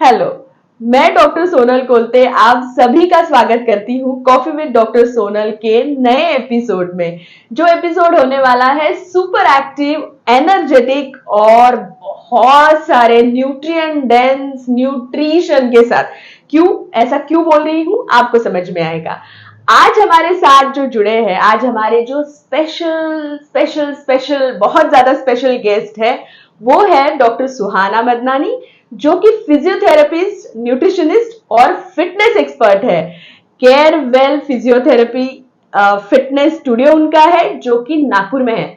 Hello, मैं doctor Sonal Kolte आप सभी का स्वागत करती हूँ कॉफी विद डॉक्टर सोनल के नए एपिसोड में। जो एपिसोड होने वाला है सुपर एक्टिव, एनर्जेटिक और बहुत सारे न्यूट्रिएंट डेंस न्यूट्रिशन के साथ। क्यों ऐसा क्यों बोल रही हूँ आपको समझ में आएगा। आज हमारे साथ जो जुड़े हैं, आज हमारे जो स्पेशल स्पेशल स्पेशल बहुत ज्यादा स्पेशल गेस्ट है, वो है डॉक्टर सुहाना मदनानी, जो कि फिजियोथेरेपिस्ट, न्यूट्रिशनिस्ट और फिटनेस एक्सपर्ट है। Care well physiotherapy fitness studio उनका है, जो कि नागपुर में है।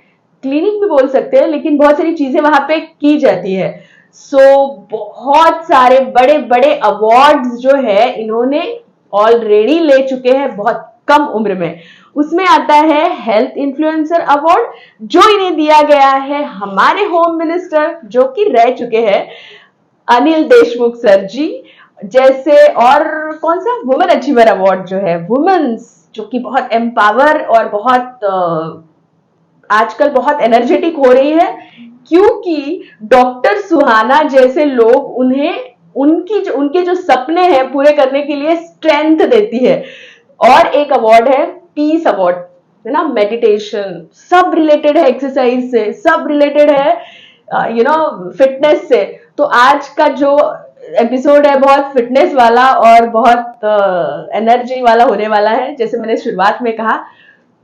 क्लिनिक भी बोल सकते हैं, लेकिन बहुत सारी चीजें वहां पे की जाती है। बहुत सारे बड़े बड़े अवार्ड्स जो है इन्होंने ऑलरेडी ले चुके हैं बहुत कम उम्र में। उसमें आता है हेल्थ इन्फ्लुएंसर अवार्ड, जो इन्हें दिया गया है हमारे होम मिनिस्टर, जो कि रह चुके हैं अनिल देशमुख सर जी जैसे। और कौन सा वुमेन अचीवर अवार्ड जो है वुमेन्स, जो कि बहुत एम्पावर और बहुत आजकल बहुत एनर्जेटिक हो रही है, क्योंकि डॉक्टर सुहाना जैसे लोग उन्हें उनके जो सपने हैं पूरे करने के लिए स्ट्रेंथ देती है। और एक अवार्ड है पीस अवार्ड, है ना, मेडिटेशन, सब रिलेटेड है एक्सरसाइज से, सब रिलेटेड है फिटनेस से। तो आज का जो एपिसोड है बहुत फिटनेस वाला और बहुत एनर्जी वाला होने वाला है, जैसे मैंने शुरुआत में कहा।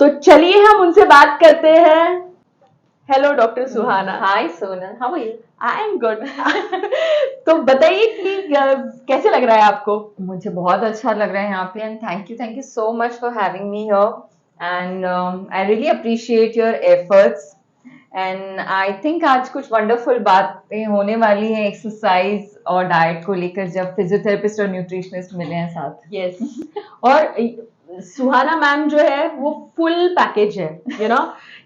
तो चलिए हम उनसे बात करते हैं। Hello doctor Suhana. Hi Sonal, how are you? I am good. तो बताइए कि कैसे लग रहा है आपको? मुझे बहुत अच्छा लग रहा है यहाँ पे, and thank you so much for having me here, and I really appreciate your efforts, and I think आज कुछ वंडरफुल बातें होने वाली हैं एक्सरसाइज और डाइट को लेकर, जब फिजियोथेरेपिस्ट और न्यूट्रिशनिस्ट मिले हैं साथ। यस। और सुहाना मैम जो है वो फुल पैकेज है,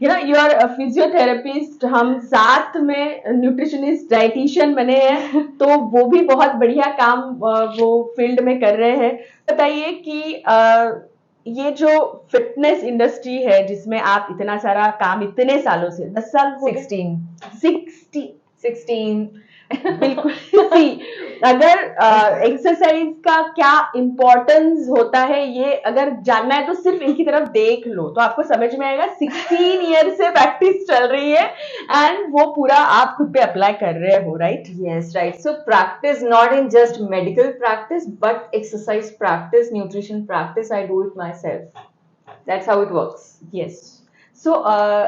यू आर फिजियोथेरेपिस्ट, हम साथ में न्यूट्रिशनिस्ट डाइटिशियन बने हैं, तो वो भी बहुत बढ़िया काम वो फील्ड में कर रहे हैं। बताइए कि ये जो फिटनेस इंडस्ट्री है जिसमें आप इतना सारा काम इतने सालों से 10 साल हो गए? 16 बिल्कुल। सी, अगर एक्सरसाइज का क्या इम्पोर्टेंस होता है ये अगर जानना है तो सिर्फ इनकी तरफ देख लो तो आपको समझ में आएगा। 16 ईयर से प्रैक्टिस चल रही है एंड वो पूरा आप खुद पे अप्लाई कर रहे हो, right? Yes, right. So practice not in just medical practice, but exercise practice, nutrition practice. I do it myself. That's how it works. Yes. So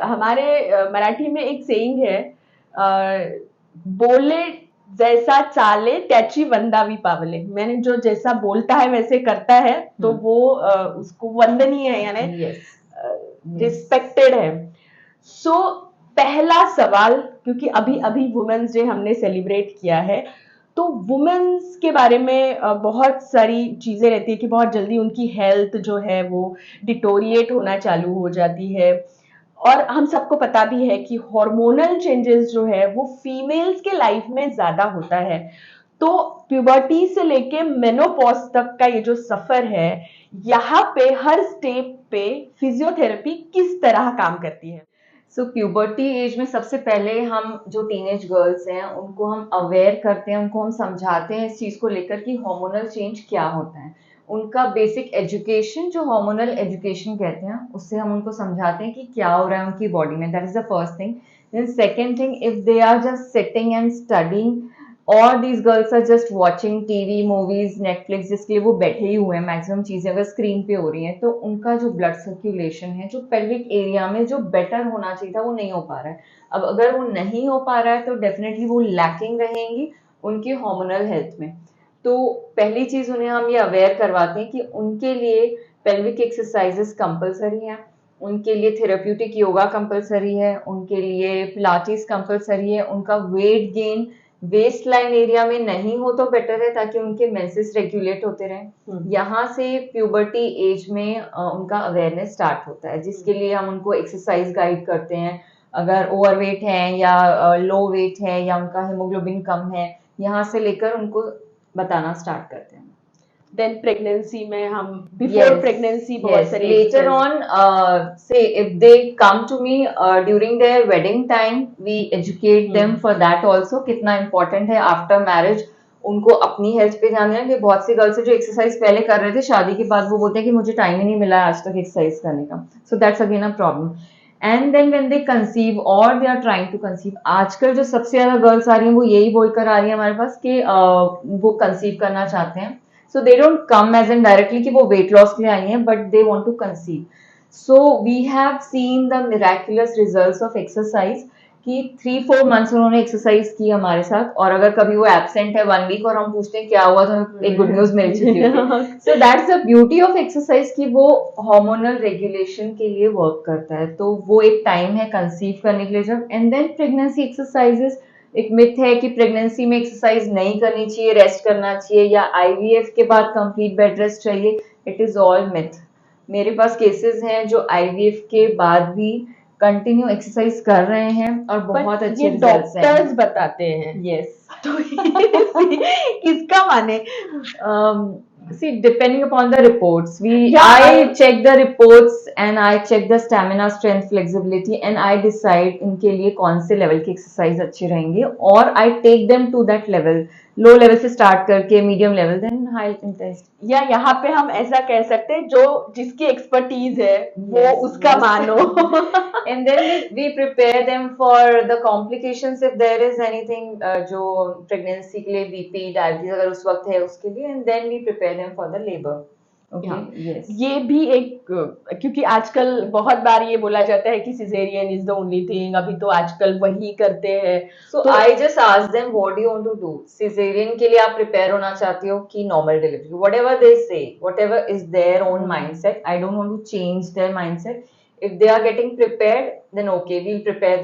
हमारे मराठी में एक सेइंग है, बोले जैसा चाले त्याची वंदावी पावले। मैंने जो जैसा बोलता है वैसे करता है तो वो उसको वंदनीय है, यानी रिस्पेक्टेड है। सो पहला सवाल, क्योंकि अभी अभी वुमेन्स डे हमने सेलिब्रेट किया है, तो वुमेन्स के बारे में बहुत सारी चीजें रहती है कि बहुत जल्दी उनकी हेल्थ जो है वो डिटोरिएट होना चालू हो जाती है। और हम सबको पता भी है कि हार्मोनल चेंजेस जो है वो फीमेल्स के लाइफ में ज्यादा होता है। तो प्यूबर्टी से लेके मेनोपॉज तक का ये जो सफर है, यहाँ पे हर स्टेप पे फिजियोथेरेपी किस तरह काम करती है? सो प्यूबर्टी एज में सबसे पहले हम जो टीनेज गर्ल्स हैं उनको हम अवेयर करते हैं, उनको हम समझाते हैं इस चीज़ को लेकर कि हार्मोनल चेंज क्या होता है। उनका बेसिक एजुकेशन, जो हार्मोनल एजुकेशन कहते हैं, उससे हम उनको समझाते हैं कि क्या हो रहा है उनकी बॉडी में। That is the first thing. Then second thing, if they are just sitting and studying और these girls are just watching TV, movies, Netflix, जिसके लिए वो बैठे ही हुए हैं, मैक्सिमम चीजें अगर स्क्रीन पे हो रही हैं, तो उनका जो ब्लड सर्कुलेशन है, जो पेल्विक एरिया में जो बेटर होना चाहिए था, वो नहीं हो पा रहा है। अब अगर वो नहीं हो पा रहा है तो डेफिनेटली वो लैकिंग रहेंगी उनकी हार्मोनल हेल्थ में। तो पहली चीज उन्हें हम ये अवेयर करवाते हैं कि उनके लिए पेल्विक एक्सरसाइजेस कंपलसरी हैं, उनके लिए थेरेप्यूटिक योगा कंपलसरी है, उनके लिए पिलाटिस कंपलसरी है, उनका weight gain waistline area में नहीं हो तो बेटर है, ताकि उनके मेंसेस रेगुलेट होते रहें। यहाँ से प्यूबर्टी एज में उनका अवेयरनेस स्टार्ट होता है, जिसके लिए हम उनको एक्सरसाइज गाइड करते हैं। अगर ओवरवेट है या लो वेट है या उनका हीमोग्लोबिन कम है, यहाँ से लेकर उनको बताना स्टार्ट करते हैं। देन प्रेगनेंसी में हम बिफोर प्रेगनेंसी बहुत सारे later on, say if they come to me during their wedding time, we educate them for that also, कितना important है after marriage उनको अपनी हेल्थ पे ध्यान देना। कि बहुत सी गर्ल्स है जो एक्सरसाइज पहले कर रहे थे, शादी के बाद वो बोलते हैं कि मुझे टाइम ही नहीं मिला आज तक एक्सरसाइज करने का, so that's again a problem. And then when they conceive और they are trying to conceive, आजकल जो सबसे ज्यादा गर्ल्स आ रही हैं वो यही बोलकर आ रही है हमारे पास कि वो कंसीव करना चाहते हैं। So they don't come as an directly कि वो वेट लॉस के लिए आई हैं, but they want to conceive. So we have seen the miraculous results of exercise कि 3-4 मंथ्स उन्होंने एक्सरसाइज की हमारे साथ, और अगर कभी वो एब्सेंट है 1 वीक और हम पूछते हैं क्या हुआ, तो एक गुड न्यूज मिल चुकी है। So that's the beauty of exercise कि वो हार्मोनल रेगुलेशन के लिए वर्क करता है। तो वो एक टाइम है कंसीव करने के लिए जब। एंड देन प्रेगनेंसी एक्सरसाइजेस, एक मिथ है कि प्रेगनेंसी में एक्सरसाइज नहीं करनी चाहिए, रेस्ट करना चाहिए, या आईवीएफ के बाद कंप्लीट बेड रेस्ट चाहिए। It is all myth. मेरे पास केसेस हैं जो आईवीएफ के बाद भी कंटिन्यू एक्सरसाइज कर रहे हैं और बहुत अच्छे रिजल्ट्स हैं। डॉक्टर्स बताते हैं। यस। तो किसका माने? See, depending upon the reports, Yeah, I check the reports and I check the stamina, strength, flexibility, and I decide इनके लिए कौन से लेवल की एक्सरसाइज अच्छी रहेंगी, और I take them to that level, low level से स्टार्ट करके medium level, then high intensity. या यहाँ पे हम ऐसा कह सकते हैं जो जिसकी एक्सपर्टीज है वो उसका मानो। And then we prepare them for the complications if there is anything, जो प्रेगनेंसी के लिए बीपी डायबिटीज अगर उस वक्त है उसके लिए, and then we prepare them for the labor. Okay, yes. ये भी एक, क्योंकि आजकल बहुत बार ये बोला जाता है कि caesarean is the only thing, अभी तो आजकल वही करते हैं। So I just ask them, what do you want to do? Caesarean के लिए आप प्रिपेयर होना चाहते हो कि normal delivery? Whatever they say, whatever is their own mindset, I don't want to change their mindset. If they are getting prepared, then okay, we'll prepare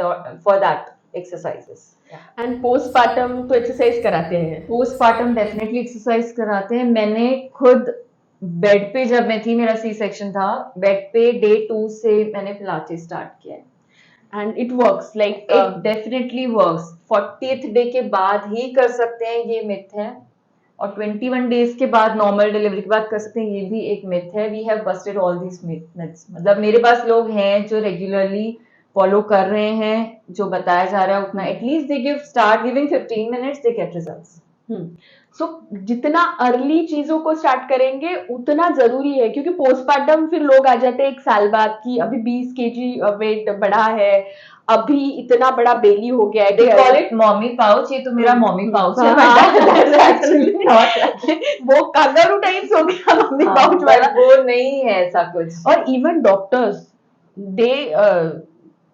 for that exercises. And postpartum तो exercise कराते हैं? Postpartum definitely exercise कराते हैं। मैंने खुद bed पे, जब मैं थी, मेरा सी सेक्शन था, बेड पे डे 2 से मैंने पिलाटेस स्टार्ट किया है। And it works, like it definitely works. 40th day के बाद ही कर सकते हैं, ये मिथ है, और 21 डेज के बाद, नॉर्मल डिलीवरी के बाद कर सकते हैं, ये भी एक मिथ है। We have busted all this myths. मतलब मेरे पास लोग हैं जो रेगुलरली फॉलो कर रहे हैं जो बताया जा रहा है उतना, at least they give start giving 15 minutes, they get results. So जितना अर्ली चीजों को स्टार्ट करेंगे उतना जरूरी है, क्योंकि पोस्टपार्टम फिर लोग आ जाते हैं 1 साल बाद कि अभी 20 केजी वेट बढ़ा है, अभी इतना बड़ा बेली हो गया है। They call it mommy pouch, ये तो मेरा mommy pouch है। वो kangaroo टाइप्स हो गया मम्मी पाउच वाला। वो नहीं है ऐसा कुछ। और इवन डॉक्टर्स दे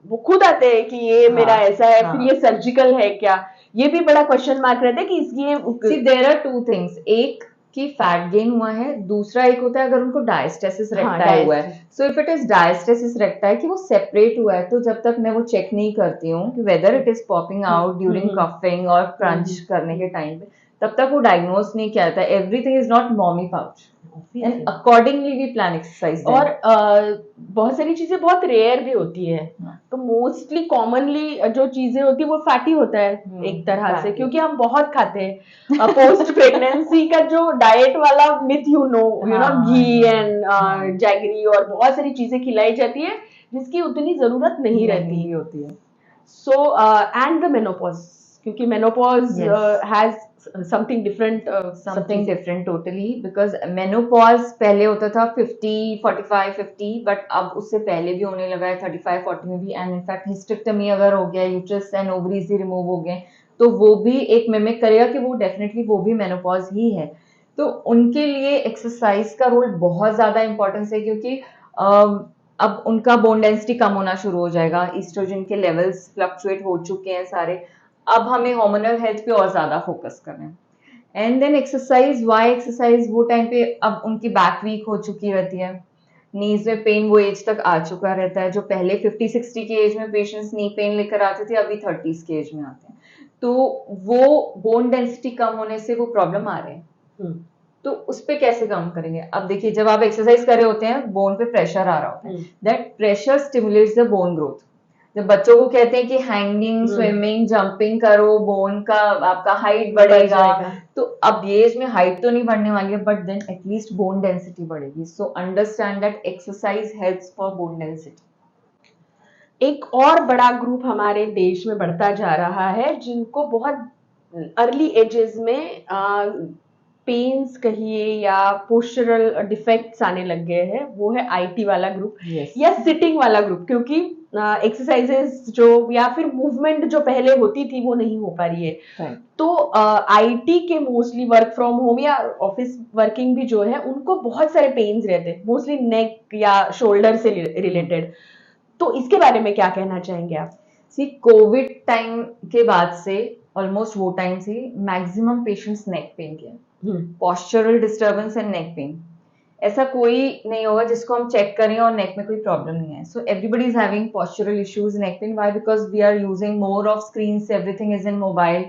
वो खुद आते हैं कि ये मेरा ऐसा है, फिर ये सर्जिकल है क्या, ये भी बड़ा क्वेश्चन मार्क रहता है कि इसलिए। See, there are 2 things, एक कि फैट गेन हुआ है, दूसरा एक होता है अगर उनको डायस्टेसिस रेक्टाई हुआ है। So if it is diastasis recti कि वो सेपरेट हुआ है, तो जब तक मैं वो चेक नहीं करती हूँ कि whether it is popping out during coughing और क्रंच करने के टाइम पे, तब तक वो डायग्नोज नहीं किया जाता। Everything is not mommy pouch, and accordingly we plan exercise. और बहुत सारी चीजें बहुत रेयर भी होती है, तो मोस्टली कॉमनली जो चीजें होती है वो फैटी होता है एक तरह से, क्योंकि हम बहुत खाते हैं। पोस्ट प्रेगनेंसी का जो डाइट वाला myth, you know ghee and jaggery और बहुत सारी चीजें खिलाई जाती है जिसकी उतनी जरूरत नहीं रहती होती है। सो एंड द मेनोपॉज, क्योंकि menopause has something different totally, because menopause पहले होता था 50, 45, 50, बट अब उससे पहले भी होने लगा है 35, 40 में भी। एंड इनफैक्ट हिस्टेक्टमी अगर हो गया, uterus and ovaries he remove हो गए, तो वो भी एक मिमिक करेगा कि वो डेफिनेटली वो भी मेनोपॉज ही है। तो उनके लिए एक्सरसाइज का रोल बहुत ज्यादा इंपॉर्टेंस है, क्योंकि अब उनका बोन डेंसिटी कम होना शुरू हो जाएगा, ईस्ट्रोजन के लेवल्स फ्लक्चुएट हो चुके हैं सारे, अब हमें हार्मोनल हेल्थ पे और ज्यादा फोकस करना है। And then exercise, why exercise, वो टाइम पे अब उनकी बैक वीक हो चुकी रहती है, नीज में पेन वो एज तक आ चुका रहता है, जो पहले 50-60 की एज में पेशेंट्स नी पेन लेकर आते थे, अभी 30s की एज में आते हैं, तो वो बोन डेंसिटी कम होने से वो प्रॉब्लम आ रहे हैं। तो उस पे कैसे काम करेंगे? अब देखिए, जब आप एक्सरसाइज कर रहे होते हैं, बोन पे प्रेशर आ रहा होता है, that pressure stimulates the bone growth. जब बच्चों को कहते हैं कि हैंगिंग, स्विमिंग, जंपिंग करो, बोन का आपका हाइट बढ़ेगा, तो अब ये एज में हाइट तो नहीं बढ़ने वाली है, but then at least bone density बढ़ेगी. So understand that exercise helps for bone density. एक और बड़ा ग्रुप हमारे देश में बढ़ता जा रहा है जिनको बहुत अर्ली एजेस में पेन्स कहिए या पोस्चरल डिफेक्ट्स आने लग गए हैं, वो है आईटी वाला ग्रुप या सिटिंग वाला ग्रुप, क्योंकि एक्सरसाइजेस जो या फिर मूवमेंट जो पहले होती थी वो नहीं हो पा रही है. तो आईटी के मोस्टली वर्क फ्रॉम होम या ऑफिस वर्किंग भी जो है उनको बहुत सारे पेन्स रहते हैं, मोस्टली नेक या शोल्डर से रिलेटेड. तो इसके बारे में क्या कहना चाहेंगे आप? सी कोविड टाइम के बाद से ऑलमोस्ट वो टाइम से मैक्सिमम पेशेंट्स नेक पेन के, postural disturbance and neck pain. ऐसा कोई नहीं होगा जिसको हम चेक करें और नेक में कोई प्रॉब्लम नहीं है. So everybody is having postural issues, neck pain. Why? Because we are using more of screens, everything is in mobile.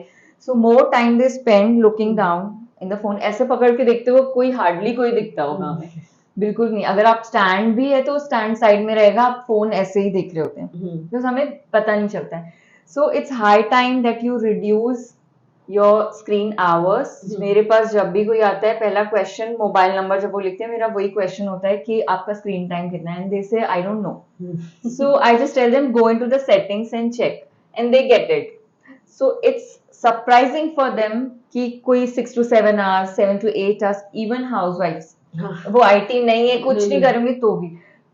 So more time they spend looking down in the phone. ऐसे पकड़ के देखते हो कोई hardly कोई दिखता होगा हमें, बिल्कुल नहीं. अगर आप स्टैंड भी है तो स्टैंड साइड में रहेगा, आप फोन ऐसे ही देख रहे होते हैं, बिकॉज हमें पता नहीं चलता है. So it's high time that you reduce your screen hours. मेरे पास जब भी कोई आता है, पहला क्वेश्चन, मोबाइल नंबर जब वो लिखते हैं, मेरा वही क्वेश्चन होता है कि आपका स्क्रीन टाइम कितना है. And they say I don't know. So I just tell them go into the settings and check, and they get it. So it's surprising for them कि कोई 6 to 7 hours, 7 to 8 hours, even हाउसवाइफ्स, वो आईटी नहीं है, कुछ नहीं करेंगे तो भी.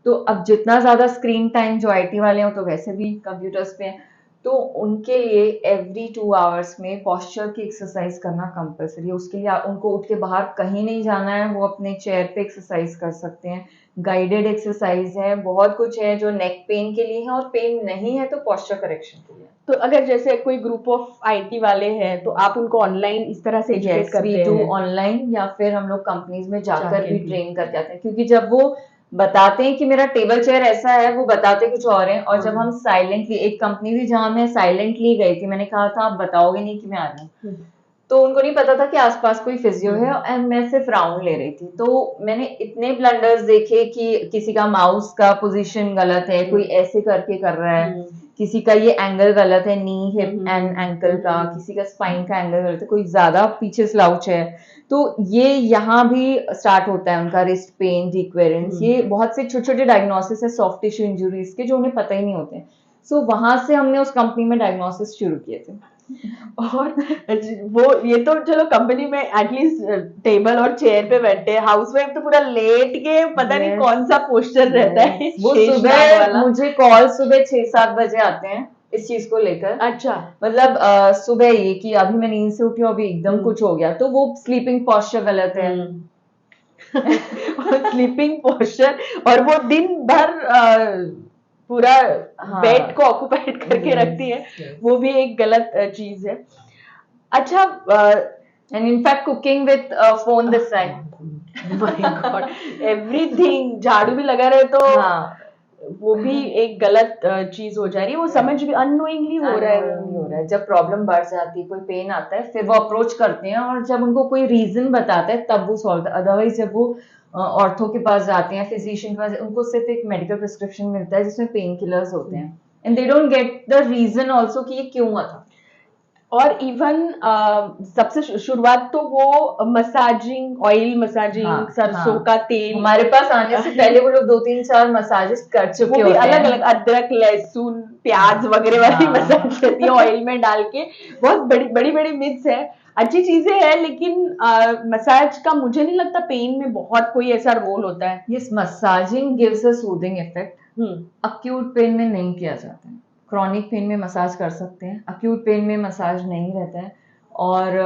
तो अब जितना ज्यादा स्क्रीन टाइम जो आईटी वाले हो तो वैसे भी कंप्यूटर्स पे हैं, तो उनके लिए एवरी 2 आवर्स में पोस्चर की एक्सरसाइज करना कंपलसरी है. उसके लिए उनको उठ के बाहर कहीं नहीं जाना है, वो अपने चेयर पे एक्सरसाइज कर सकते हैं. गाइडेड एक्सरसाइज है, बहुत कुछ है जो नेक पेन के लिए है, और पेन नहीं है तो पोस्चर करेक्शन के लिए. तो अगर जैसे कोई ग्रुप ऑफ आईटी वाले हैं तो आप उनको ऑनलाइन इस तरह से एजुकेट करते हैं? वी डू ऑनलाइन, या फिर हम लोग कंपनीज में जाकर भी ट्रेन कर जाते हैं. क्योंकि जब वो बताते हैं कि मेरा टेबल चेयर ऐसा है, वो बताते कुछ और है. और जब हम साइलेंटली, एक कंपनी थी जहां मैं साइलेंटली गई थी, मैंने कहा था आप बताओगे नहीं कि मैं आ रही हूँ, तो उनको नहीं पता था कि आसपास कोई फिजियो है, और मैं सिर्फ राउंड ले रही थी. तो मैंने इतने ब्लंडर्स देखे कि किसी का माउस का पोजीशन गलत है, कोई ऐसे करके कर रहा है, किसी का ये एंगल गलत है, नी हिप एंड एंकल का, किसी का स्पाइन का एंगल गलत है, कोई ज्यादा पीछे स्लाउच है. तो ये यहाँ भी स्टार्ट होता है उनका रिस्ट पेन, डिक्वेरेंस. ये बहुत से छोटे छोटे डायग्नोसिस है सॉफ्ट टिश्यू इंजुरीज के, जो उन्हें पता ही नहीं होते हैं. सो वहां से हमने उस कंपनी में डायग्नोसिस शुरू किए थे. और वो ये तो चलो कंपनी में एटलीस्ट टेबल और चेयर पे बैठे हैं, हाउसवाइफ तो पूरा लेट के पता नहीं कौन सा पोस्चर रहता है. वो सुबह मुझे कॉल सुबह 6-7 बजे आते हैं इस चीज को लेकर. अच्छा. मतलब सुबह ये कि अभी मैं नींद से उठी हूँ, अभी एकदम कुछ हो गया, तो वो स्लीपिंग पोस्चर गलत है. स्लीपिंग पोस्चर, और वो दिन भर पूरा बेड को ऑक्युपाइड करके रखती है, वो भी एक गलत चीज है. अच्छा. And in fact cooking with phone this side, my God, everything. झाड़ू भी लगा रहे तो वो भी एक गलत चीज हो जा रही है. वो समझ भी अननोइंगली हो रहा है. जब प्रॉब्लम बढ़ जाती है, कोई पेन आता है, फिर वो अप्रोच करते हैं, और जब उनको कोई रीजन बताता है तब वो सॉल्व. अदरवाइज जब वो ऑर्थो के पास जाते हैं, फिजिशियन के पास, उनको सिर्फ एक मेडिकल प्रिस्क्रिप्शन मिलता है जिसमें पेन किलर्स होते हैं, and they don't get the reason also कि ये क्यों हुआ था. और इवन सबसे शुरुआत तो वो मसाजिंग, ऑयल मसाजिंग, सरसों का तेल. हमारे पास आने से पहले वो लोग 2-3-4 मसाजेस कर चुके होते हैं. अलग अलग अदरक, लहसुन, प्याज वगैरह वाली मसाज रहती है ऑयल में डाल के. बहुत बड़ी बड़ी मिथ्स है. अच्छी चीजें हैं, लेकिन मसाज का मुझे नहीं लगता पेन में बहुत कोई ऐसा रोल होता है. Yes, massaging gives a soothing effect. Acute pain में नहीं किया जाता है. क्रॉनिक पेन में मसाज कर सकते हैं, अक्यूट पेन में मसाज नहीं रहता है. और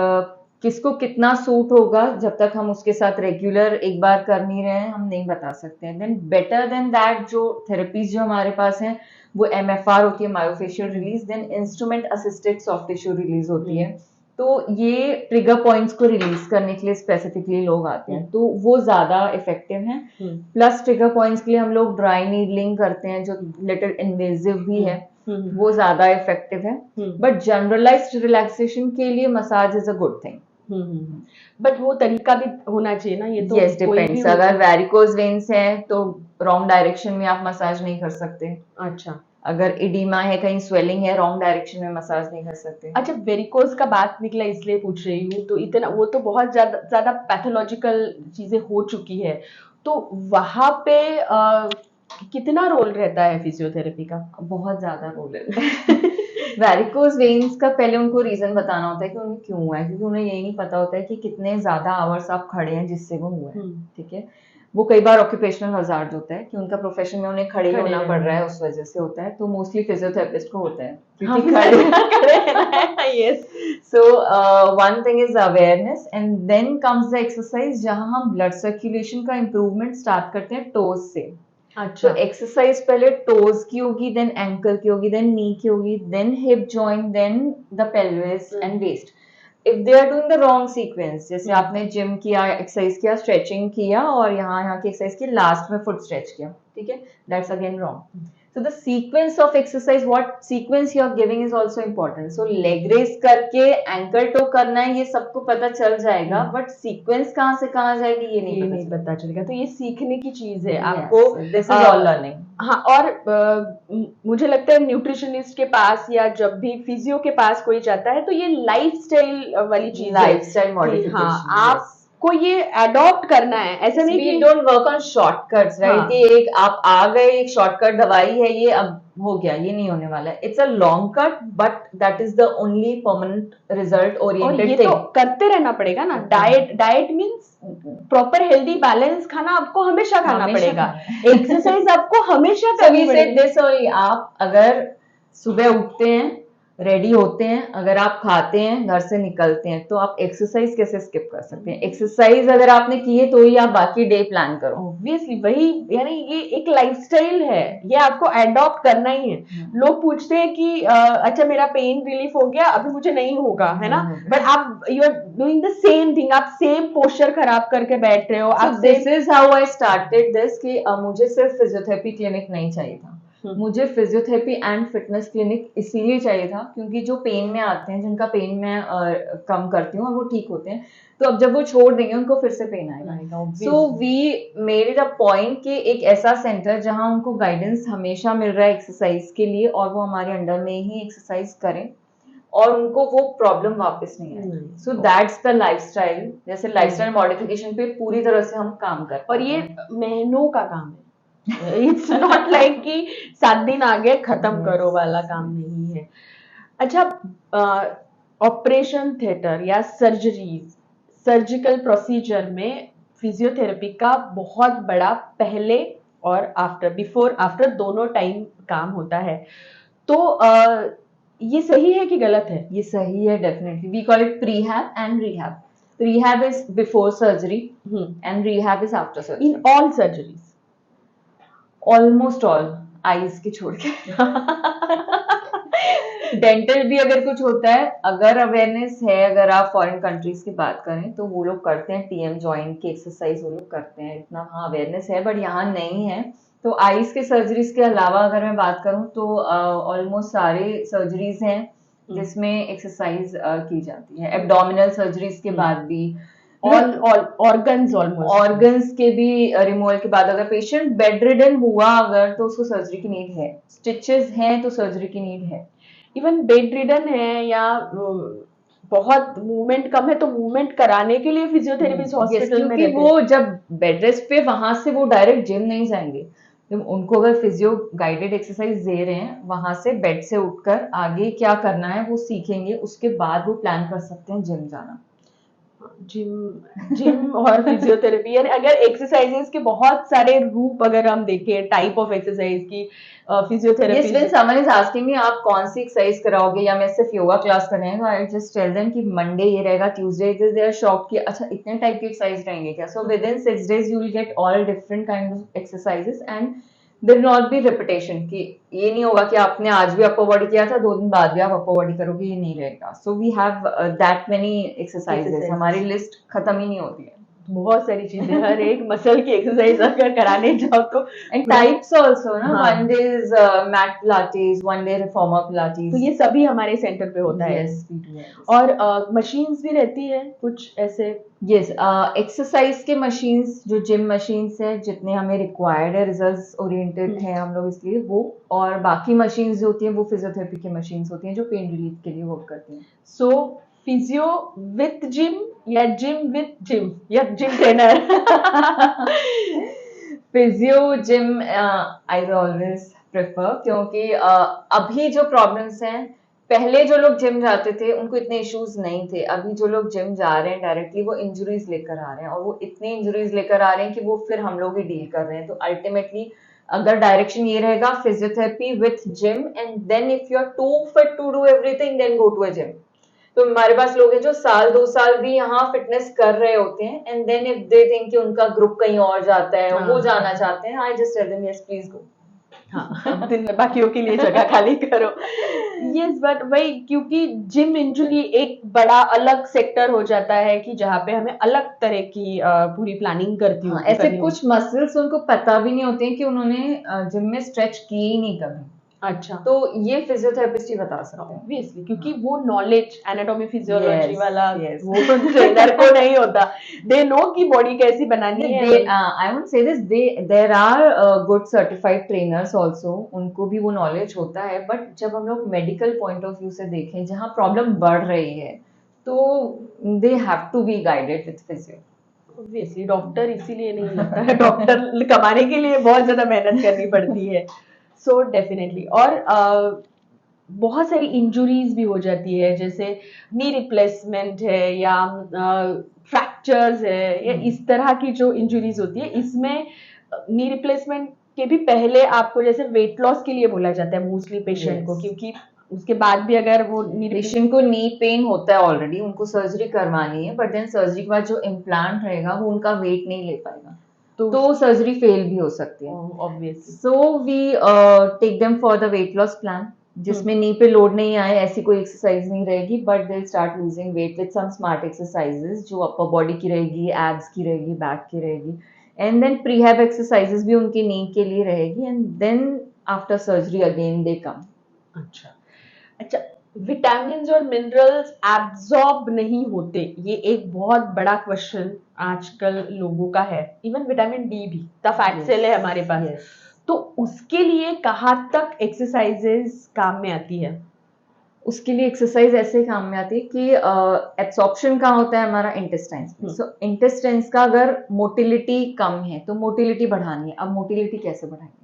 किसको कितना सूट होगा, जब तक हम उसके साथ रेगुलर एक बार कर नहीं रहे हैं, हम नहीं बता सकते हैं. देन बेटर देन दैट, जो थेरेपीज जो हमारे पास हैं, वो MFR होती है, myofascial release, then instrument assisted soft tissue release होती है. तो ये ट्रिगर पॉइंट्स को रिलीज करने के लिए स्पेसिफिकली लोग आते हैं, तो वो ज्यादा इफेक्टिव हैं. प्लस ट्रिगर पॉइंट्स के लिए हम लोग ड्राई नीडलिंग करते हैं, जो लिटिल इन्वेजिव भी है, वो ज्यादा इफेक्टिव है. बट जनरलाइज्ड रिलैक्सेशन के लिए massage is a good thing. But वो तरीका भी होना चाहिए ना. ये तो यस, डिपेंड्स. अगर वेरिकोज वेन्स हैं तो रॉन्ग डायरेक्शन में आप मसाज नहीं कर सकते. अच्छा. अगर इडीमा है, कहीं स्वेलिंग है, रॉन्ग डायरेक्शन में मसाज नहीं कर सकते। अच्छा, वेरिकोज का बात निकला इसलिए पूछ रही हूँ, तो इतना वो तो बहुत ज्यादा ज्यादा पैथोलॉजिकल चीजें हो चुकी है, तो वहां पे कितना रोल रहता है फिजियोथेरेपी का? बहुत ज्यादा रोल है। वैरिकोज वेन्स का पहले उनको रीजन बताना होता है कि उन्हें क्यों हुआ है, क्योंकि उन्हें यही नहीं पता होता है कि कितने ज्यादा आवर्स आप खड़े हैं जिससे वो हुआ है। ठीक है, वो कई बार ऑक्यूपेशनल हजार्ड होता है कि उनका प्रोफेशन में उन्हें खड़े ही खड़े होना रहना पड़ रहा है, उस वजह से होता है। तो मोस्टली फिजियोथेरेपिस्ट को होता है हाँ, क्योंकि खड़े खड़े रहना है, yes। So one thing is awareness and then comes the exercise जहां हम blood circulation का improvement start करते हैं टोज से। तो अच्छा, एक्सरसाइज पहले टोज की होगी, देन एंकल की होगी, देन नी की होगी, then hip joint, then the pelvis and waist. If they are doing the wrong sequence, जैसे आपने जिम किया, एक्सरसाइज किया, स्ट्रेचिंग किया और यहाँ की एक्सरसाइज की लास्ट में फुट स्ट्रेच किया, ठीक है, that's again wrong. So the sequence of exercise, what sequence you are giving is also important. So leg raise करके ankle toe करना है, ये सबको पता चल जाएगा, but sequence कहाँ से कहाँ जाएगी ये नहीं पता चलेगा। तो ये सीखने की चीज है Yes, आपको। this is all learning. हाँ, और मुझे लगता है न्यूट्रिशनिस्ट के पास या जब भी फिजियो के पास कोई जाता है तो ये लाइफस्टाइल वाली चीज है Lifestyle कि modification. हाँ, Yes. आपको ये अडॉप्ट करना है, ऐसा नहीं We कि don't work on shortcuts, right? हाँ। कि एक आप आ गए, एक शॉर्टकट दवाई है, ये अब हो गया, ये नहीं होने वाला है। It's a long cut but that is the only permanent result और ओरिएंटेड ये थिंग। तो करते रहना पड़ेगा ना। Diet means proper healthy balance खाना आपको हमेशा खाना हमेशा पड़ेगा, खाना है। एक्सरसाइज आपको हमेशा So करनी we पड़ेगी। said this only, आप अगर सुबह उठते हैं, रेडी होते हैं, अगर आप खाते हैं, घर से निकलते हैं, तो आप एक्सरसाइज कैसे स्किप कर सकते हैं? एक्सरसाइज अगर आपने की है तो ही आप बाकी डे प्लान करो। ऑब्वियसली वही, यानी ये एक लाइफस्टाइल है, ये आपको एडॉप्ट करना ही है। लोग पूछते हैं कि अच्छा मेरा पेन रिलीफ हो गया, अभी मुझे नहीं होगा, है ना, बट आप you are doing the same thing, आप सेम पोस्चर खराब करके बैठ रहे हो। So this is how I started this कि मुझे सिर्फ फिजियोथेरेपी क्लिनिक नहीं चाहिए था, मुझे फिजियोथेरेपी एंड फिटनेस क्लिनिक इसीलिए चाहिए था क्योंकि जो पेन में आते हैं, जिनका पेन मैं कम करती हूँ और वो ठीक होते हैं, तो अब जब वो छोड़ देंगे उनको फिर से पेन आएगा। So we made it a point कि एक ऐसा सेंटर जहां उनको गाइडेंस हमेशा मिल रहा है एक्सरसाइज के लिए और वो हमारे अंडर में ही एक्सरसाइज करें और उनको वो प्रॉब्लम वापस नहीं आए। सो दैट्स द लाइफस्टाइल, जैसे लाइफस्टाइल मॉडिफिकेशन पे पूरी तरह से हम काम करते हैं। और ये महीनों का काम है, इट्स नॉट लाइक कि 7 दिन आगे खत्म करो वाला काम नहीं है। अच्छा, ऑपरेशन थिएटर या सर्जिकल प्रोसीजर में फिजियोथेरेपी का बहुत बड़ा पहले और आफ्टर, बिफोर आफ्टर दोनों टाइम काम होता है, तो ये सही है कि गलत है? ये सही है, definitely. We call it prehab and rehab. Prehab is before surgery and rehab is after surgery. In all surgeries? Almost all, eyes के छोड़ के। डेंटल भी अगर कुछ होता है, अगर अवेयरनेस है, अगर आप फॉरेन कंट्रीज की बात करें तो वो लोग करते हैं, टीएम जॉइंट की एक्सरसाइज वो लोग करते हैं, इतना वहाँ अवेयरनेस है, बट यहाँ नहीं है। तो आईज के सर्जरीज के अलावा अगर मैं बात करूं तो ऑलमोस्ट सारे सर्जरीज हैं जिसमें एक्सरसाइज की जाती है। एब्डोमिनल सर्जरीज के बाद भी, ऑर्गन्स के भी रिमूवल के बाद, अगर पेशेंट बेड रिडन हुआ अगर तो उसको सर्जरी की नीड है, स्टिचेस हैं तो सर्जरी की नीड है। इवन बेड रिडन है या बहुत मूवमेंट कम है तो मूवमेंट कराने के लिए फिजियोथेरेपिस्ट हॉस्पिटल में रहते हैं। वो जब बेड रेस्ट पे, वहां से वो डायरेक्ट जिम नहीं जाएंगे, उनको अगर फिजियो गाइडेड एक्सरसाइज दे रहे हैं, वहां से बेड से उठकर आगे क्या करना है वो सीखेंगे, उसके बाद वो प्लान कर सकते हैं जिम जाना। जिम और फिजियोथेरेपी, यानी अगर एक्सरसाइजेस के बहुत सारे रूप अगर हम देखें, टाइप ऑफ एक्सरसाइज की physiotherapy. Yes, when someone is asking me आप कौन सी एक्सरसाइज कराओगे या मैं सिर्फ योगा क्लास कर रहे हैं, तो आई जस्ट टेल देम कि मंडे ये रहेगा, ट्यूसडे दे आर शॉक्ड कि अच्छा इतने टाइप की एक्सरसाइज रहेंगे क्या। So within 6 days you will get all different kind of exercises and there will not be repetition, कि ये नहीं होगा कि आपने आज भी अपर बॉडी किया था, 2 दिन बाद भी आप अपर बॉडी करोगे, ये नहीं रहेगा। So we have that many exercises, हमारी लिस्ट खत्म ही नहीं होती है। बहुत सारी चीजें, हर एक मसल की एक्सरसाइज अगर कराने जाओ तो एंड टाइप्स आल्सो ना, हाँ। one day is mat pilates, one day reformer pilates. तो ये सभी हमारे सेंटर पे होता है। Yes, we do have this. और मशीन्स भी रहती है कुछ ऐसे? यस, एक्सरसाइज के मशीन्स जो जिम मशीन्स है, जितने हमें रिक्वायर्ड है, रिजल्ट्स ओरिएंटेड है हम लोग इसलिए वो, और बाकी मशीन्स जो होती हैं वो फिजियोथेरेपी की मशीन्स होती हैं जो पेन रिलीफ के लिए वर्क करती हैं। सो फिजियो विथ जिम या जिम विथ जिम या gym trainer? Physio gym I always prefer, क्योंकि अभी जो प्रॉब्लम्स हैं, पहले जो लोग जिम जाते थे उनको इतने इश्यूज नहीं थे, अभी जो लोग जिम जा रहे हैं डायरेक्टली वो इंजरीज लेकर आ रहे हैं, और वो इतने इंजरीज लेकर आ रहे हैं कि वो फिर हम लोग ही डील कर रहे हैं। तो अल्टीमेटली अगर डायरेक्शन ये रहेगा physiotherapy with gym, and then if you are too fit to do everything then go to a gym. तो हमारे पास लोग हैं जो साल 2 साल भी यहाँ फिटनेस कर रहे होते हैं, and then if they think कि उनका ग्रुप कहीं और जाता है, हाँ। वो जाना चाहते हैं, I just tell them yes please go. हाँ, दिन में बाकियों के लिए जगह खाली करो। यस, बट वही, क्योंकि जिम इंजरी एक बड़ा अलग सेक्टर हो जाता है कि जहाँ पे हमें अलग तरह की पूरी प्लानिंग करती हूँ। ऐसे कुछ मसल्स उनको पता भी नहीं होते हैं कि उन्होंने जिम में स्ट्रेच किए ही नहीं कभी। अच्छा, तो ये फिजियोथेरेपिस्ट ही बता सकते हैं। ऑब्वियसली, क्योंकि वो नॉलेज एनाटॉमी फिजियोलॉजी Yes, वाला yes. वो ट्रेनर को नहीं होता। दे नो कि बॉडी कैसी बनानी है। I won't say this, there are good certified trainers also, उनको भी वो नॉलेज होता है, बट जब हम लोग मेडिकल पॉइंट ऑफ व्यू से देखें जहाँ प्रॉब्लम बढ़ रही है, तो they have to be guided with physio. Obviously doctor इसीलिए नहीं लगता है, डॉक्टर कमाने के लिए बहुत ज्यादा मेहनत करनी पड़ती है। So definitely. और बहुत सारी इंजुरीज भी हो जाती है, जैसे नी रिप्लेसमेंट है या फ्रैक्चर्स है, या इस तरह की जो इंजुरीज होती है, इसमें नी रिप्लेसमेंट के भी पहले आपको जैसे वेट लॉस के लिए बोला जाता है मोस्टली पेशेंट को, Yes. क्योंकि उसके बाद भी अगर वो नी पेशेंट को नी पेन होता है ऑलरेडी, उनको सर्जरी करवानी है, बट देन सर्जरी के बाद जो इम्प्लांट रहेगा वो उनका वेट नहीं ले पाएगा, तो सर्जरी फेल भी हो सकती है। Obviously. So we take them for the weight loss plan, जिसमें नी पे लोड नहीं आए, ऐसी कोई एक्सरसाइज नहीं रहेगी, but they start losing weight with some smart exercises जो अपर बॉडी की रहेगी, एब्स की रहेगी, बैक की रहेगी, एंड देन प्रीहैब एक्सरसाइजेस भी उनकी नी के लिए रहेगी, and then after surgery again they come. अच्छा, विटामिन्स और मिनरल्स एब्जॉर्ब नहीं होते, ये एक बहुत बड़ा क्वेश्चन आजकल लोगों का है। इवन विटामिन डी भी, द फैट सेल है हमारे पास। तो उसके लिए कहाँ तक एक्सरसाइजेस काम में आती है? उसके लिए एक्सरसाइज ऐसे काम में आती है कि एब्सॉर्प्शन कहाँ होता है हमारा इंटेस्टाइन्स में। सो इंटेस्टाइन्स का अगर मोटिलिटी कम है तो मोटिलिटी बढ़ानी है। अब मोटिलिटी कैसे बढ़ाएंगे?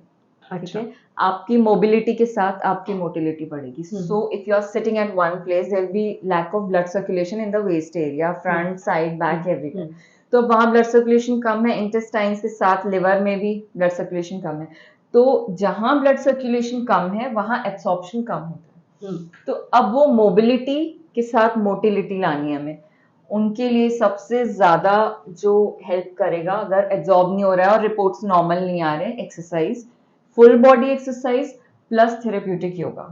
ठीक है, आपकी मोबिलिटी के साथ आपकी मोटिलिटी बढ़ेगी। So if you are sitting at one place, there will be lack of blood circulation in the waist area, front, side, back, everywhere. तो वहां ब्लड सर्कुलेशन कम है, इंटेस्टाइन्स के साथ लिवर में भी ब्लड सर्कुलेशन कम है। तो जहां ब्लड सर्कुलेशन कम है वहां एब्सॉर्प्शन कम होता है। तो अब वो मोबिलिटी के साथ मोटिलिटी लानी है हमें। उनके लिए सबसे ज्यादा जो हेल्प करेगा, अगर एब्जॉर्ब नहीं हो रहा है और रिपोर्ट्स नॉर्मल नहीं आ रहे हैं, exercise, full body exercise plus therapeutic yoga.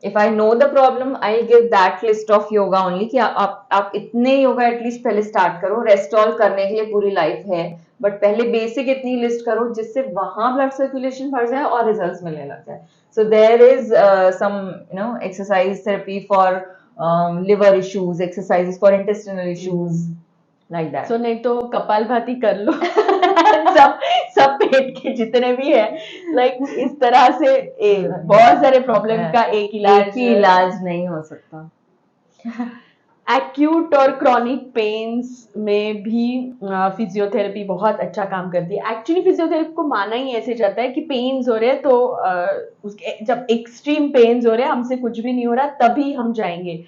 If I know the problem, I give that list of yoga only कि आप इतने योगा एटलीस्ट पहले स्टार्ट करो। रेस्ट ऑल करने के लिए पूरी लाइफ है, बट पहले बेसिक इतनी लिस्ट करो जिससे वहां ब्लड सर्कुलेशन बढ़ जाए और रिजल्ट्स मिलने लग जाए। So there is some exercise therapy for liver issues, exercises for intestinal issues, like that. So नहीं तो कपालभाति कर लो। सब पेट के जितने भी है, लाइक इस तरह से बहुत सारे प्रॉब्लम का एक इलाज नहीं हो सकता। एक्यूट और क्रॉनिक पेन्स में भी फिजियोथेरेपी बहुत अच्छा काम करती है। एक्चुअली फिजियोथेरेपी को माना ही ऐसे जाता है कि पेन्स हो रहे हैं तो उसके जब एक्सट्रीम पेन्स हो रहे हैं, हमसे कुछ भी नहीं हो रहा, तभी हम जाएंगे।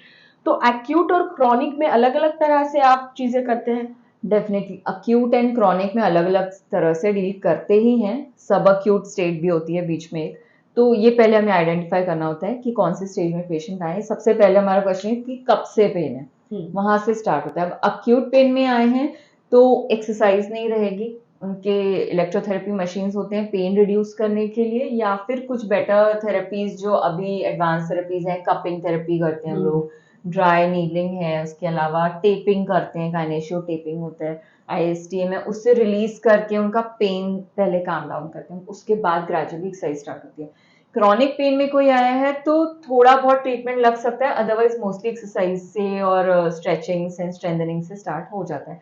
तो एक्यूट और क्रॉनिक में अलग अलग तरह से आप चीजें करते हैं? डेफिनेटली अक्यूट एंड क्रॉनिक में अलग अलग तरह से डील करते ही हैं। सब अक्यूट स्टेट भी होती है बीच में एक, तो ये पहले हमें आइडेंटिफाई करना होता है कि कौन से स्टेज में पेशेंट आए। सबसे पहले हमारा क्वेश्चन है कि कब से पेन है, वहां से स्टार्ट होता है। अब अक्यूट पेन में आए हैं तो एक्सरसाइज नहीं रहेगी, उनके इलेक्ट्रोथेरेपी मशीन्स होते हैं पेन रिड्यूस करने के लिए, या फिर कुछ बेटर थेरेपीज जो अभी एडवांस थेरेपीज हैं, कपिंग थेरेपी करते हैं हम लोग, ड्राई नीडलिंग है, उसके अलावा टेपिंग करते हैं, काइनेशियो टेपिंग होता है, ISTM है, उससे रिलीज करके उनका पेन पहले काम डाउन करते हैं, उसके बाद ग्रेजुअली एक्सरसाइज स्टार्ट होती है। क्रॉनिक पेन में कोई आया है तो थोड़ा बहुत ट्रीटमेंट लग सकता है, अदरवाइज मोस्टली एक्सरसाइज से और स्ट्रेचिंग से स्ट्रेंथनिंग से स्टार्ट हो जाता है।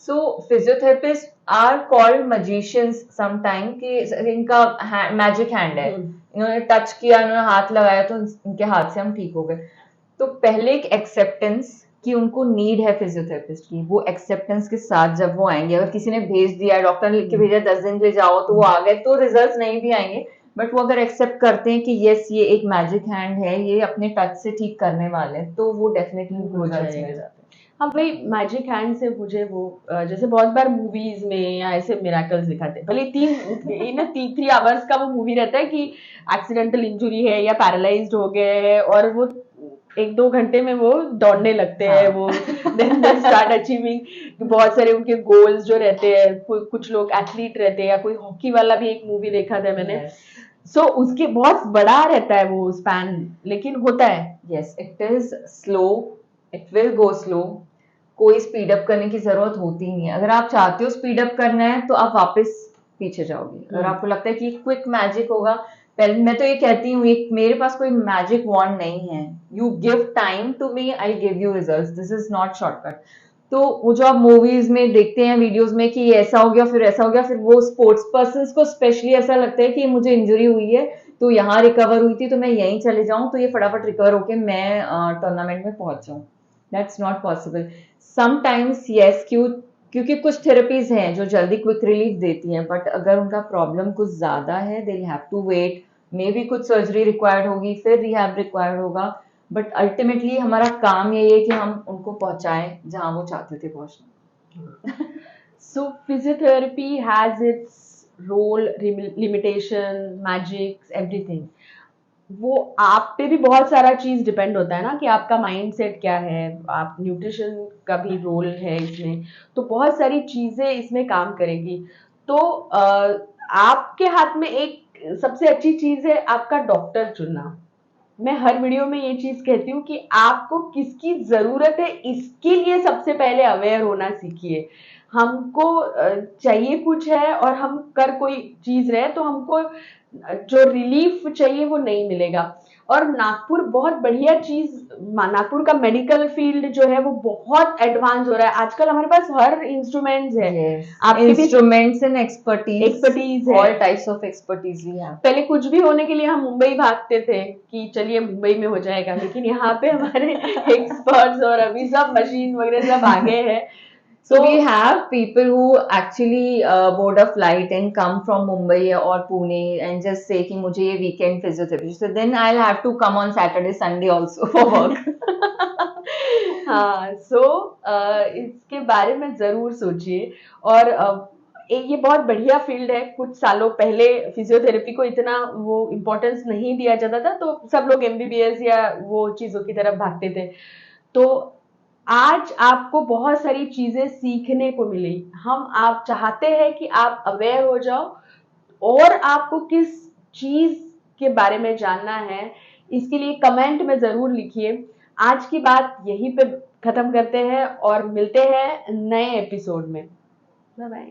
So physiotherapists are called magicians sometime कि इनका मैजिक हैंड है, इन्होंने टच किया, इन्होंने हाथ लगाया तो इनके हाथ से हम ठीक हो गए। तो पहले एक एक्सेप्टेंस कि उनको नीड है फिजियोथेरेपिस्ट की, वो एक्सेप्टेंस के साथ जब वो आएंगे, अगर किसी ने भेज दिया, डॉक्टर ने लिख के भेजा 10 दिन ले जाओ, तो वो आ गए तो रिजल्ट नहीं भी आएंगे, बट वो अगर एक्सेप्ट करते हैं कि यस ये एक मैजिक हैंड है, ये अपने टच से ठीक करने वाले हैं, तो वो डेफिनेटली रिजल्ट मिल जाते हैं। हाँ भाई, मैजिक हैंड से मुझे वो जैसे बहुत बार मूवीज में या ऐसे मिराकल्स दिखाते हैं, भले 3 आवर्स का वो मूवी रहता है कि एक्सीडेंटल इंजुरी है या पैरालाइज्ड हो गए हैं और वो 1-2 घंटे में वो दौड़ने लगते हैं, वो देन दे स्टार्ट अचीविंग बहुत सारे उनके गोल्स जो रहते हैं। कुछ लोग एथलीट रहते हैं, या कोई हॉकी वाला भी एक मूवी देखा था मैंने। सो उसके बहुत बड़ा रहता है वो स्पैन, लेकिन होता है। Yes, it is slow, it will go slow, कोई स्पीड अप करने की जरूरत होती नहीं है। अगर आप चाहते हो स्पीड अप करना है तो आप वापस पीछे जाओगे। अगर आपको लगता है कि क्विक मैजिक होगा, पहले मैं तो ये कहती हूँ, एक मेरे पास कोई मैजिक वॉन्ड नहीं है, you give time to me, I give you results, this is not shortcut. तो वो जो आप मूवीज में देखते हैं, वीडियोस में कि ऐसा हो गया फिर ऐसा हो गया, फिर वो स्पोर्ट्स पर्सन को स्पेशली ऐसा लगता है कि मुझे इंजरी हुई है तो यहाँ रिकवर हुई थी तो मैं यहीं चले जाऊं तो ये फटाफट रिकवर होके मैं टूर्नामेंट में पहुंच जाऊं। That's not possible. Sometimes yes, क्योंकि कुछ थेरेपीज हैं जो जल्दी क्विक रिलीफ देती हैं, बट अगर उनका प्रॉब्लम कुछ ज्यादा है they have to wait, maybe कुछ सर्जरी रिक्वायर्ड होगी, फिर रिहैब रिक्वायर्ड होगा, बट अल्टीमेटली हमारा काम यही है कि हम उनको पहुंचाएं जहां वो चाहते थे पहुंचना। So physiotherapy has its role, limitation, magics, everything. वो आप पे भी बहुत सारा चीज डिपेंड होता है ना, कि आपका माइंड सेट क्या है, आप न्यूट्रिशन का भी रोल है इसमें, तो बहुत सारी चीजें इसमें काम करेगी। तो आपके हाथ में एक सबसे अच्छी चीज है आपका डॉक्टर चुनना। मैं हर वीडियो में ये चीज कहती हूँ कि आपको किसकी जरूरत है, इसके लिए सबसे पहले अवेयर होना सीखिए। हमको चाहिए कुछ है और हम कर कोई चीज रहे, तो हमको जो रिलीफ चाहिए वो नहीं मिलेगा। और नागपुर बहुत बढ़िया चीज, नागपुर का मेडिकल फील्ड जो है वो बहुत एडवांस हो रहा है आजकल। हमारे पास हर इंस्ट्रूमेंट्स है, आपके इंस्ट्रूमेंट्स एंड एक्सपर्टीज है, all types of expertise we have. पहले कुछ भी होने के लिए हम मुंबई भागते थे कि चलिए मुंबई में हो जाएगा, लेकिन यहाँ पे हमारे एक्सपर्ट्स और अभी सब मशीन वगैरह सब आगे हैं। So we have people who actually board a flight and come from Mumbai or Pune and just say कि मुझे ये weekend physiotherapy, so then I'll have to come on Saturday, Sunday also for work. हाँ, इसके बारे में जरूर सोचिए। और ये बहुत बढ़िया फील्ड है। कुछ सालों पहले फिजियोथेरेपी को इतना वो इम्पोर्टेंस नहीं दिया जाता था, तो सब लोग MBBS या वो चीजों की तरफ भागते थे। तो आज आपको बहुत सारी चीजें सीखने को मिली। आप चाहते हैं कि आप अवेयर हो जाओ, और आपको किस चीज के बारे में जानना है, इसके लिए कमेंट में जरूर लिखिए। आज की बात यहीं पे खत्म करते हैं और मिलते हैं नए एपिसोड में। Bye bye.